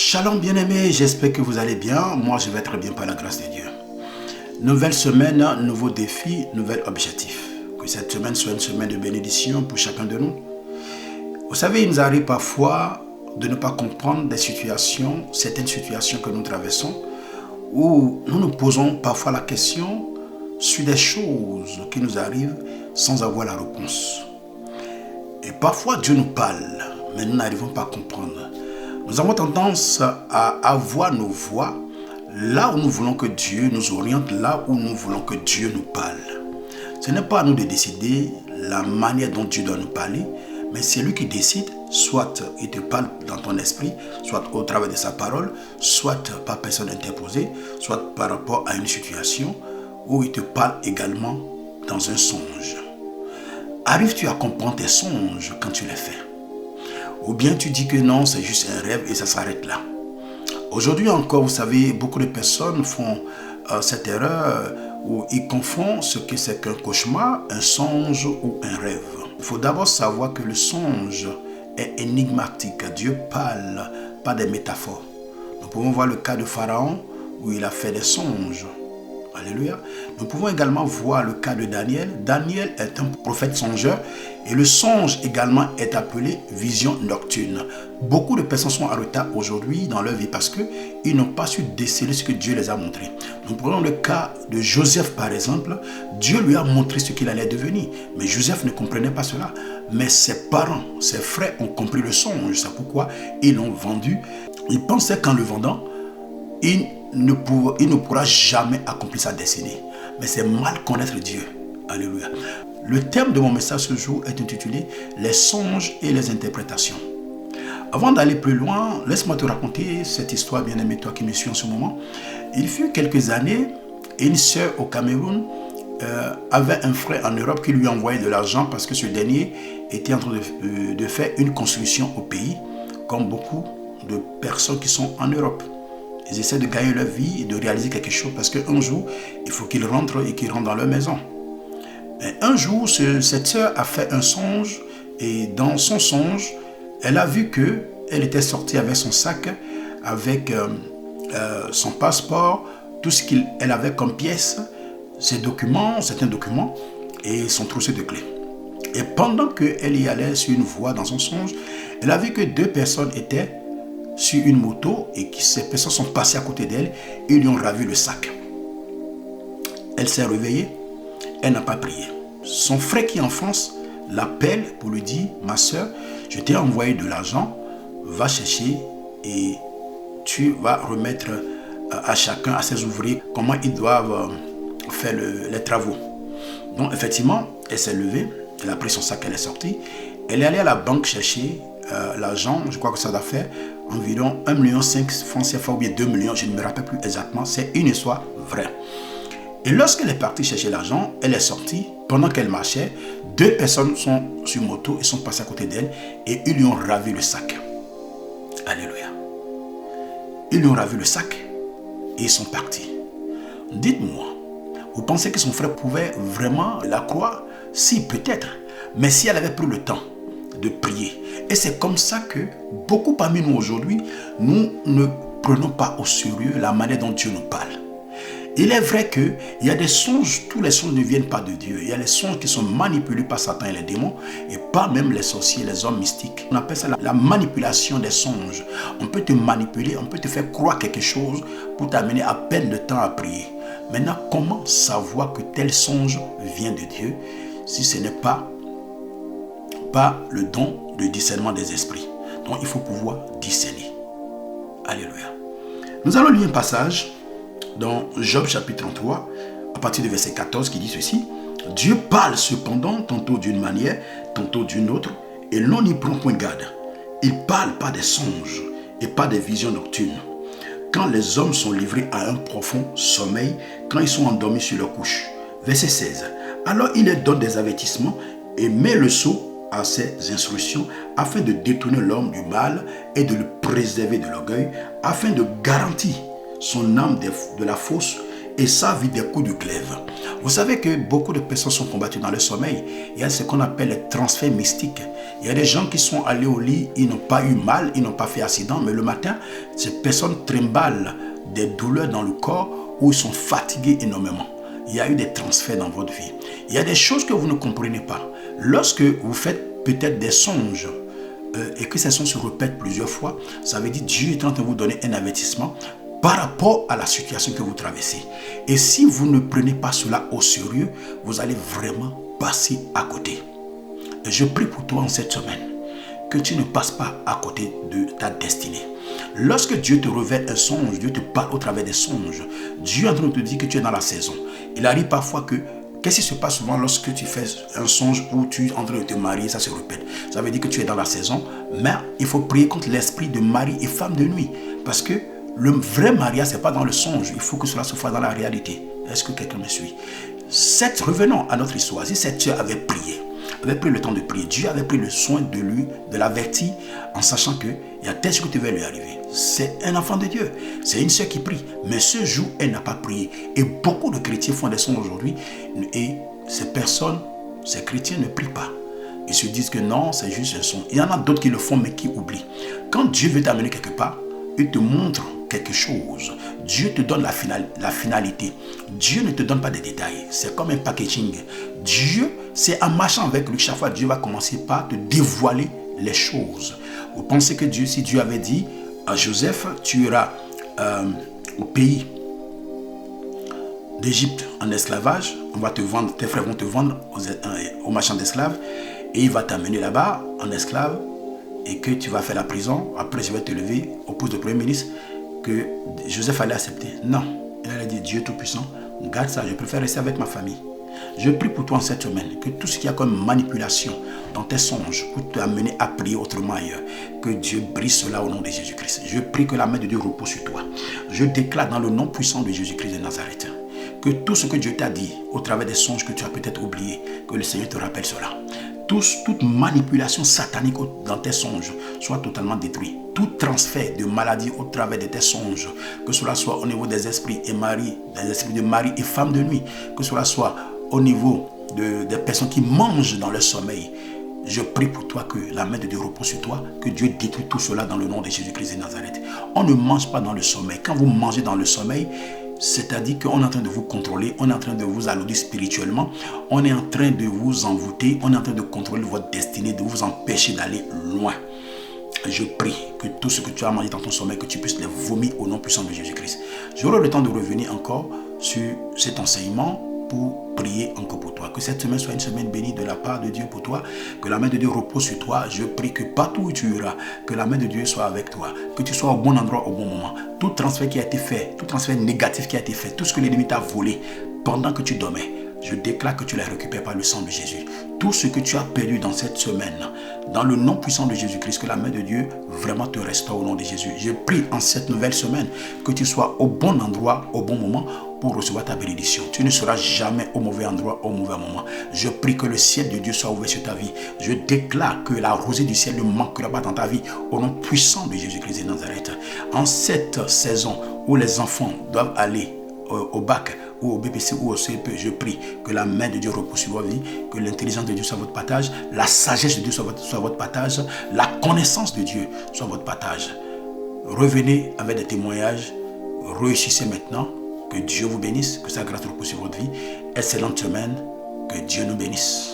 Shalom bien-aimés, j'espère que vous allez bien. Moi, je vais très bien par la grâce de Dieu. Nouvelle semaine, nouveau défi, nouvel objectif. Que cette semaine soit une semaine de bénédiction pour chacun de nous. Vous savez, il nous arrive parfois de ne pas comprendre des situations, certaines situations que nous traversons, où nous nous posons parfois la question sur des choses qui nous arrivent sans avoir la réponse. Et parfois, Dieu nous parle, mais nous n'arrivons pas à comprendre. Nous avons tendance à avoir nos voix là où nous voulons que Dieu nous oriente, là où nous voulons que Dieu nous parle. Ce n'est pas à nous de décider la manière dont Dieu doit nous parler, mais c'est lui qui décide, soit il te parle dans ton esprit, soit au travers de sa parole, soit par personne interposée, soit par rapport à une situation, où il te parle également dans un songe. Arrives-tu à comprendre tes songes quand tu les fais? Ou bien tu dis que non, c'est juste un rêve et ça s'arrête là. Aujourd'hui encore, vous savez, beaucoup de personnes font cette erreur où ils confondent ce que c'est qu'un cauchemar, un songe ou un rêve. Il faut d'abord savoir que le songe est énigmatique. Dieu parle, pas des métaphores. Nous pouvons voir le cas de Pharaon où il a fait des songes. Alléluia. Nous pouvons également voir le cas de Daniel. Daniel est un prophète songeur et le songe également est appelé vision nocturne. Beaucoup de personnes sont en retard aujourd'hui dans leur vie parce qu'ils n'ont pas su déceler ce que Dieu les a montré. Nous prenons le cas de Joseph par exemple. Dieu lui a montré ce qu'il allait devenir. Mais Joseph ne comprenait pas cela. Mais ses parents, ses frères ont compris le songe. C'est pourquoi ils l'ont vendu. Ils pensaient qu'en le vendant, il ne pourra jamais accomplir sa destinée. Mais c'est mal connaître Dieu. Alléluia. Le thème de mon message ce jour est intitulé « Les songes et les interprétations ». Avant d'aller plus loin, laisse-moi te raconter cette histoire, bien-aimé, toi qui me suis en ce moment. Il fut quelques années, une sœur au Cameroun avait un frère en Europe qui lui envoyait de l'argent parce que ce dernier était en train de faire une construction au pays, comme beaucoup de personnes qui sont en Europe. Ils essaient de gagner leur vie et de réaliser quelque chose parce qu'un jour, il faut qu'ils rentrent et qu'ils rentrent dans leur maison. Mais un jour, cette sœur a fait un songe et dans son songe, elle a vu qu'elle était sortie avec son sac, avec son passeport, tout ce qu'elle avait comme pièces, ses documents, certains documents et son trousseau de clés. Et pendant qu'elle y allait sur une voie dans son songe, elle a vu que deux personnes étaient sur une moto et que ces personnes sont passées à côté d'elle et lui ont ravi le sac. Elle s'est réveillée, elle n'a pas prié. Son frère qui est en France l'appelle pour lui dire « Ma soeur, je t'ai envoyé de l'argent, va chercher et tu vas remettre à chacun, à ses ouvriers, comment ils doivent faire les travaux. » Donc effectivement, elle s'est levée, elle a pris son sac, elle est sortie, elle est allée à la banque chercher l'argent, je crois que ça doit faire environ 1,5 million francs CFA ou bien 2 millions, je ne me rappelle plus exactement, c'est une histoire vraie. Et lorsqu'elle est partie chercher l'argent, elle est sortie, pendant qu'elle marchait, deux personnes sont sur moto et sont passées à côté d'elle et ils lui ont ravi le sac. Alléluia. Ils lui ont ravi le sac et ils sont partis. Dites-moi, vous pensez que son frère pouvait vraiment la croire? Si, peut-être, mais si elle avait pris le temps de prier. Et c'est comme ça que beaucoup parmi nous aujourd'hui, nous ne prenons pas au sérieux la manière dont Dieu nous parle. Il est vrai qu'il y a des songes, tous les songes ne viennent pas de Dieu. Il y a les songes qui sont manipulés par Satan et les démons, et pas même les sorciers, les hommes mystiques. On appelle ça la manipulation des songes. On peut te manipuler, on peut te faire croire quelque chose pour t'amener à peine de temps à prier. Maintenant, comment savoir que tel songe vient de Dieu si ce n'est pas le don de discernement des esprits? Donc il faut pouvoir discerner. Alléluia. Nous allons lire un passage dans Job chapitre 33 à partir du verset 14 qui dit ceci: Dieu parle cependant tantôt d'une manière, tantôt d'une autre, et l'on n'y prend point garde. Il parle pas des songes et pas des visions nocturnes. Quand les hommes sont livrés à un profond sommeil, quand ils sont endormis sur leur couche. Verset 16. Alors il leur donne des avertissements et met le sceau à ses instructions afin de détourner l'homme du mal et de le préserver de l'orgueil, afin de garantir son âme de la fausse et ça vit des coups de glaive. Vous savez que beaucoup de personnes sont combattues dans le sommeil. Il y a ce qu'on appelle les transferts mystiques. Il y a des gens qui sont allés au lit, ils n'ont pas eu mal, ils n'ont pas fait accident, mais le matin, ces personnes trimballent des douleurs dans le corps ou ils sont fatigués énormément. Il y a eu des transferts dans votre vie. Il y a des choses que vous ne comprenez pas. Lorsque vous faites peut-être des songes et que ces songes se répètent plusieurs fois, ça veut dire que Dieu est en train de vous donner un avertissement par rapport à la situation que vous traversez. Et si vous ne prenez pas cela au sérieux, vous allez vraiment passer à côté. Et je prie pour toi en cette semaine que tu ne passes pas à côté de ta destinée. Lorsque Dieu te révèle un songe, Dieu te parle au travers des songes, Dieu est en train de te dire que tu es dans la saison. Il arrive parfois que, qu'est-ce qui se passe souvent lorsque tu fais un songe où tu es en train de te marier, ça se répète. Ça veut dire que tu es dans la saison, mais il faut prier contre l'esprit de mari et femme de nuit. Parce que le vrai mariage, ce n'est pas dans le songe, il faut que cela se fasse dans la réalité. Est-ce que quelqu'un me suit? Revenons à notre histoire. Si cette sœur avait prié, avait pris le temps de prier, Dieu avait pris le soin de lui, de l'avertir, en sachant qu'il y a tel chose qui devait lui arriver. C'est un enfant de Dieu, c'est une sœur qui prie. Mais ce jour, elle n'a pas prié. Et beaucoup de chrétiens font des songes aujourd'hui, et ces personnes, ces chrétiens ne prient pas. Ils se disent que non, c'est juste un songe. Il y en a d'autres qui le font, mais qui oublient. Quand Dieu veut t'amener quelque part, il te montre quelque chose. Dieu te donne la finalité. Dieu ne te donne pas des détails. C'est comme un packaging. Dieu, c'est en marchant avec lui, chaque fois Dieu va commencer par te dévoiler les choses. Vous pensez que Dieu, si Dieu avait dit à Joseph, tu iras au pays d'Égypte en esclavage, on va te vendre, tes frères vont te vendre aux marchands d'esclaves, et il va t'amener là-bas en esclave, et que tu vas faire la prison, après je vais te lever au poste de premier ministre, que Joseph allait accepter. Non, il allait dire, Dieu Tout-Puissant, garde ça, je préfère rester avec ma famille. Je prie pour toi en cette semaine, que tout ce qu'il y a comme manipulation dans tes songes pour t'amener à prier autrement ailleurs, que Dieu brise cela au nom de Jésus-Christ. Je prie que la main de Dieu repose sur toi. Je déclare dans le nom puissant de Jésus-Christ de Nazareth, que tout ce que Dieu t'a dit au travers des songes que tu as peut-être oubliés, que le Seigneur te rappelle cela. Toute manipulation satanique dans tes songes soit totalement détruite. Tout transfert de maladie au travers de tes songes, que cela soit au niveau des esprits et mari, des esprits de mari et femme de nuit, que cela soit au niveau des personnes qui mangent dans leur sommeil. Je prie pour toi que la main de Dieu repose sur toi, que Dieu détruise tout cela dans le nom de Jésus-Christ de Nazareth. On ne mange pas dans le sommeil. Quand vous mangez dans le sommeil, c'est-à-dire qu'on est en train de vous contrôler, on est en train de vous alourdir spirituellement, on est en train de vous envoûter, on est en train de contrôler votre destinée, de vous empêcher d'aller loin. Je prie que tout ce que tu as mangé dans ton sommeil, que tu puisses les vomir au nom puissant de Jésus-Christ. J'aurai le temps de revenir encore sur cet enseignement pour prier encore pour toi. Que cette semaine soit une semaine bénie de la part de Dieu pour toi. Que la main de Dieu repose sur toi. Je prie que partout où tu iras, que la main de Dieu soit avec toi. Que tu sois au bon endroit au bon moment. Tout transfert qui a été fait, tout transfert négatif qui a été fait, tout ce que l'ennemi t'a volé pendant que tu dormais, je déclare que tu les récupères par le sang de Jésus. Tout ce que tu as perdu dans cette semaine, dans le nom puissant de Jésus-Christ, que la main de Dieu vraiment te restaure au nom de Jésus. Je prie en cette nouvelle semaine que tu sois au bon endroit, au bon moment pour recevoir ta bénédiction. Tu ne seras jamais au mauvais endroit, au mauvais moment. Je prie que le ciel de Dieu soit ouvert sur ta vie. Je déclare que la rosée du ciel ne manquera pas dans ta vie au nom puissant de Jésus-Christ de Nazareth. En cette saison où les enfants doivent aller au bac ou au BPC ou au CEP, je prie que la main de Dieu repose sur votre vie, que l'intelligence de Dieu soit votre partage, la sagesse de Dieu soit votre partage, la connaissance de Dieu soit votre partage. Revenez avec des témoignages, réussissez maintenant, que Dieu vous bénisse, que sa grâce repose sur votre vie. Excellente semaine, que Dieu nous bénisse.